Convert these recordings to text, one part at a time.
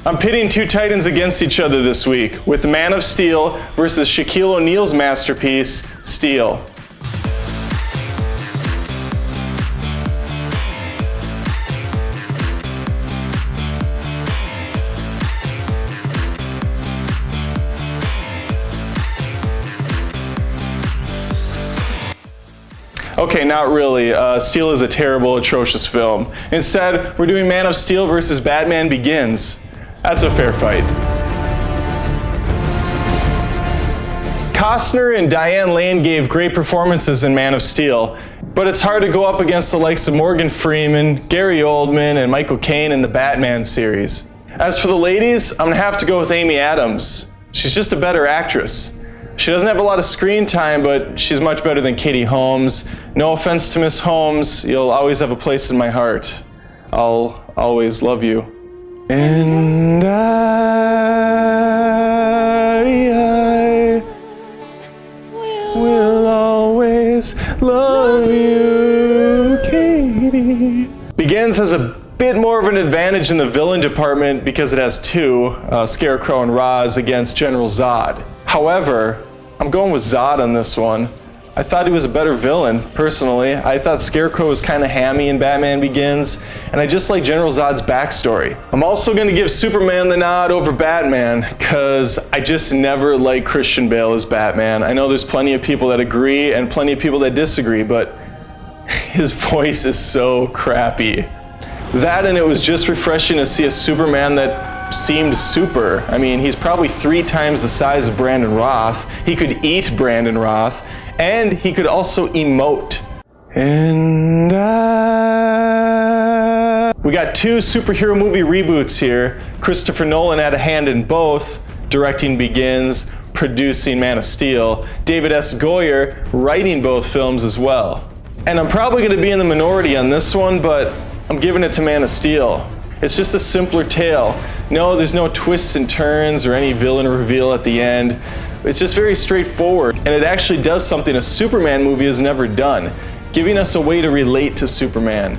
I'm pitting two titans against each other this week with Man of Steel versus Shaquille O'Neal's masterpiece, Steel. Okay, not really. Steel is a terrible, atrocious film. Instead, we're doing Man of Steel versus Batman Begins. That's a fair fight. Costner and Diane Lane gave great performances in Man of Steel, but it's hard to go up against the likes of Morgan Freeman, Gary Oldman, and Michael Caine in the Batman series. As for the ladies, I'm gonna have to go with Amy Adams. She's just a better actress. She doesn't have a lot of screen time, but she's much better than Katie Holmes. No offense to Miss Holmes, you'll always have a place in my heart. I'll always love you. And I will always love you, Katie. Begins has a bit more of an advantage in the villain department because it has two, Scarecrow and Roz, against General Zod. However, I'm going with Zod on this one. I thought he was a better villain, personally. I thought Scarecrow was kind of hammy in Batman Begins, and I just like General Zod's backstory. I'm also going to give Superman the nod over Batman, because I just never liked Christian Bale as Batman. I know there's plenty of people that agree and plenty of people that disagree, but his voice is so crappy. That, and it was just refreshing to see a Superman that seemed super. I mean, he's probably 3 times the size of Brandon Roth. He could eat Brandon Roth, and he could also emote. And we got 2 superhero movie reboots here. Christopher Nolan had a hand in both, directing Begins, producing Man of Steel. David S. Goyer writing both films as well. And I'm probably going to be in the minority on this one, but I'm giving it to Man of Steel. It's just a simpler tale. No, there's no twists and turns or any villain reveal at the end. It's just very straightforward, and it actually does something a Superman movie has never done, giving us a way to relate to Superman.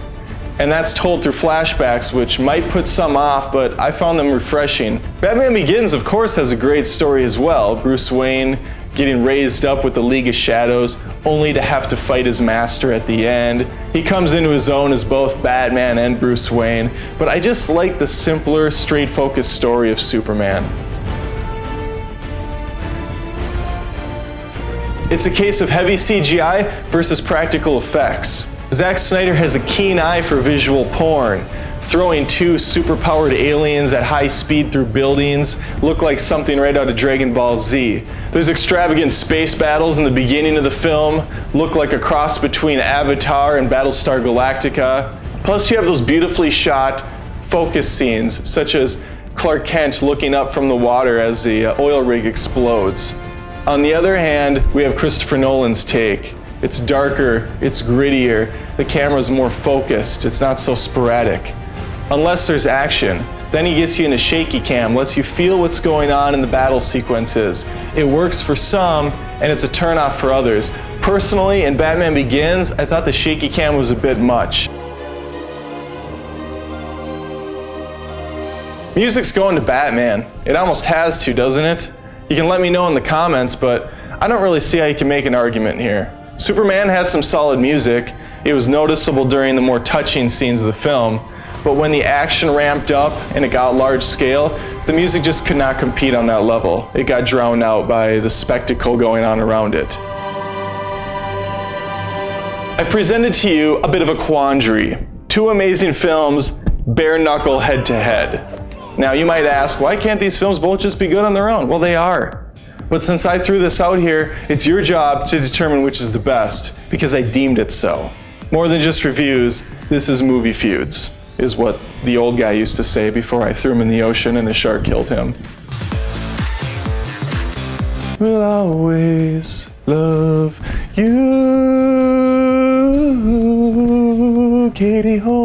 And that's told through flashbacks, which might put some off, but I found them refreshing. Batman Begins, of course, has a great story as well. Bruce Wayne getting raised up with the League of Shadows, only to have to fight his master at the end. He comes into his own as both Batman and Bruce Wayne, but I just like the simpler, straight-focused story of Superman. It's a case of heavy CGI versus practical effects. Zack Snyder has a keen eye for visual porn. Throwing 2 superpowered aliens at high speed through buildings look like something right out of Dragon Ball Z. There's extravagant space battles in the beginning of the film, look like a cross between Avatar and Battlestar Galactica. Plus you have those beautifully shot focus scenes, such as Clark Kent looking up from the water as the oil rig explodes. On the other hand, we have Christopher Nolan's take. It's darker, it's grittier, the camera's more focused, it's not so sporadic. Unless there's action. Then he gets you in a shaky cam, lets you feel what's going on in the battle sequences. It works for some, and it's a turnoff for others. Personally, in Batman Begins, I thought the shaky cam was a bit much. Music's going to Batman. It almost has to, doesn't it? You can let me know in the comments, but I don't really see how you can make an argument here. Superman had some solid music. It was noticeable during the more touching scenes of the film, but when the action ramped up and it got large scale, the music just could not compete on that level. It got drowned out by the spectacle going on around it. I've presented to you a bit of a quandary. 2 amazing films, bare knuckle head to head. Now you might ask, why can't these films both just be good on their own? Well, they are. But since I threw this out here, it's your job to determine which is the best, because I deemed it so. More than just reviews, this is movie feuds, is what the old guy used to say before I threw him in the ocean and the shark killed him. We'll always love you, Katie Holmes.